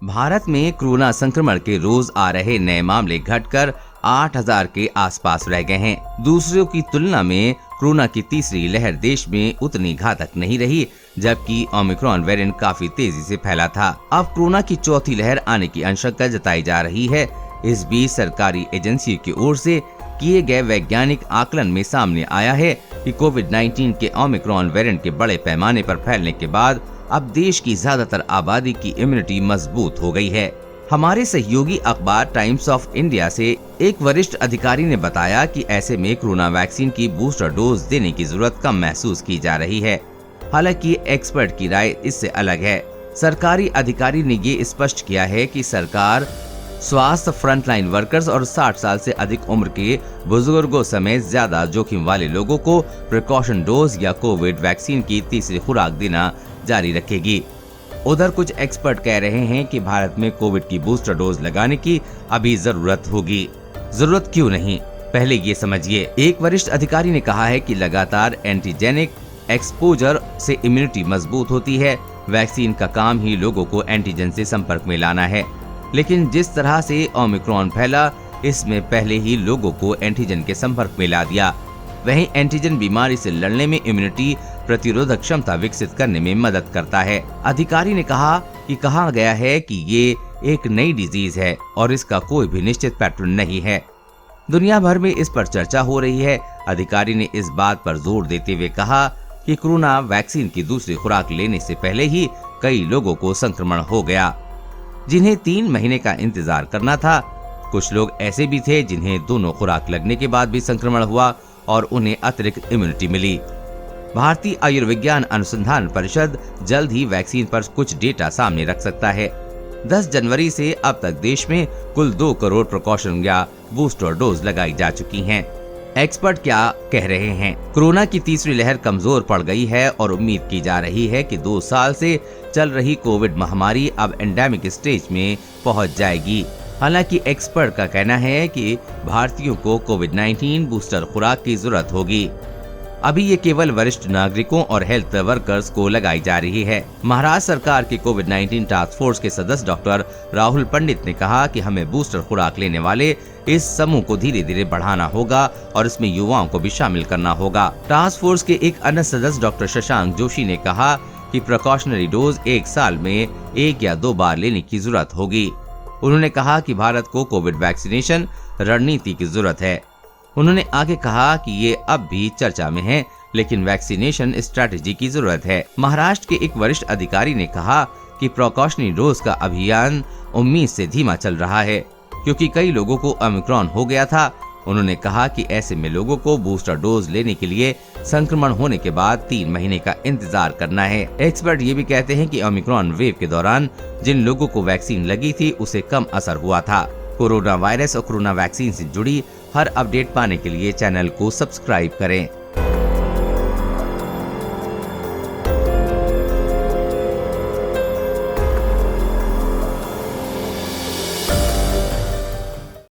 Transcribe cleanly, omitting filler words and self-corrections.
भारत में कोरोना संक्रमण के रोज आ रहे नए मामले घटकर 8,000 के आसपास रह गए हैं। दूसरों की तुलना में कोरोना की तीसरी लहर देश में उतनी घातक नहीं रही, जबकि ओमिक्रॉन वेरिएंट काफी तेजी से फैला था। अब कोरोना की चौथी लहर आने की आशंका जताई जा रही है। इस बीच सरकारी एजेंसी की ओर से किए गए वैज्ञानिक आकलन में सामने आया है कि कोविड-19 के ओमिक्रॉन वेरिएंट के बड़े पैमाने पर फैलने के बाद अब देश की ज्यादातर आबादी की इम्यूनिटी मजबूत हो गई है। हमारे सहयोगी अखबार टाइम्स ऑफ इंडिया से एक वरिष्ठ अधिकारी ने बताया कि ऐसे में कोरोना वैक्सीन की बूस्टर डोज देने की जरूरत कम महसूस की जा रही है। हालांकि एक्सपर्ट की राय इससे अलग है। सरकारी अधिकारी ने ये स्पष्ट किया है कि सरकार स्वास्थ्य फ्रंटलाइन वर्कर्स और 60 साल से अधिक उम्र के बुजुर्गों समेत ज्यादा जोखिम वाले लोगों को प्रिकॉशन डोज या कोविड वैक्सीन की तीसरी खुराक देना जारी रखेगी। उधर कुछ एक्सपर्ट कह रहे हैं कि भारत में कोविड की बूस्टर डोज लगाने की अभी जरूरत होगी। जरूरत क्यों नहीं, पहले ये समझिए। एक वरिष्ठ अधिकारी ने कहा है कि लगातार एंटीजेनिक एक्सपोजर से इम्यूनिटी मजबूत होती है। वैक्सीन का काम ही लोगों को एंटीजन से संपर्क में लाना है, लेकिन जिस तरह से ओमिक्रॉन फैला, इसमें पहले ही लोगों को एंटीजन के संपर्क में ला दिया। वहीं एंटीजन बीमारी से लड़ने में इम्यूनिटी प्रतिरोधक क्षमता विकसित करने में मदद करता है। अधिकारी ने कहा गया है कि ये एक नई डिजीज है और इसका कोई भी निश्चित पैटर्न नहीं है। दुनिया भर में इस पर चर्चा हो रही है। अधिकारी ने इस बात पर जोर देते हुए कहा कि कोरोना वैक्सीन की दूसरी खुराक लेने से पहले ही कई लोगों को संक्रमण हो गया, जिन्हें 3 महीने का इंतजार करना था। कुछ लोग ऐसे भी थे जिन्हें दोनों खुराक लगने के बाद भी संक्रमण हुआ और उन्हें अतिरिक्त इम्यूनिटी मिली। भारतीय आयुर्विज्ञान अनुसंधान परिषद जल्द ही वैक्सीन पर कुछ डेटा सामने रख सकता है। 10 जनवरी से अब तक देश में कुल 2 करोड़ प्रिकॉशन या बूस्टर डोज लगाई जा चुकी हैं। एक्सपर्ट क्या कह रहे हैं? कोरोना की तीसरी लहर कमजोर पड़ गई है और उम्मीद की जा रही है कि 2 साल से चल रही कोविड महामारी अब एंडेमिक स्टेज में पहुंच जाएगी। हालांकि एक्सपर्ट का कहना है कि भारतीयों को कोविड-19 बूस्टर खुराक की जरूरत होगी। अभी ये केवल वरिष्ठ नागरिकों और हेल्थ वर्कर्स को लगाई जा रही है। महाराष्ट्र सरकार के कोविड-19 टास्क फोर्स के सदस्य डॉक्टर राहुल पंडित ने कहा कि हमें बूस्टर खुराक लेने वाले इस समूह को धीरे धीरे बढ़ाना होगा और इसमें युवाओं को भी शामिल करना होगा। टास्क फोर्स के एक अन्य सदस्य डॉक्टर शशांक जोशी ने कहा कि प्रिकॉशनरी डोज 1 साल में 1 या 2 बार लेने की जरूरत होगी। उन्होंने कहा कि भारत को कोविड वैक्सीनेशन रणनीति की जरूरत है। उन्होंने आगे कहा कि ये अब भी चर्चा में है, लेकिन वैक्सीनेशन स्ट्रैटेजी की जरूरत है। महाराष्ट्र के एक वरिष्ठ अधिकारी ने कहा कि प्रिकॉशनरी डोज का अभियान उम्मीद से धीमा चल रहा है, क्योंकि कई लोगों को ओमिक्रॉन हो गया था। उन्होंने कहा कि ऐसे में लोगों को बूस्टर डोज लेने के लिए संक्रमण होने के बाद 3 महीने का इंतजार करना है। एक्सपर्ट ये भी कहते हैं कि ओमिक्रॉन वेव के दौरान जिन लोगों को वैक्सीन लगी थी उसे कम असर हुआ था। कोरोना वायरस और कोरोना वैक्सीन से जुड़ी हर अपडेट पाने के लिए चैनल को सब्सक्राइब करें।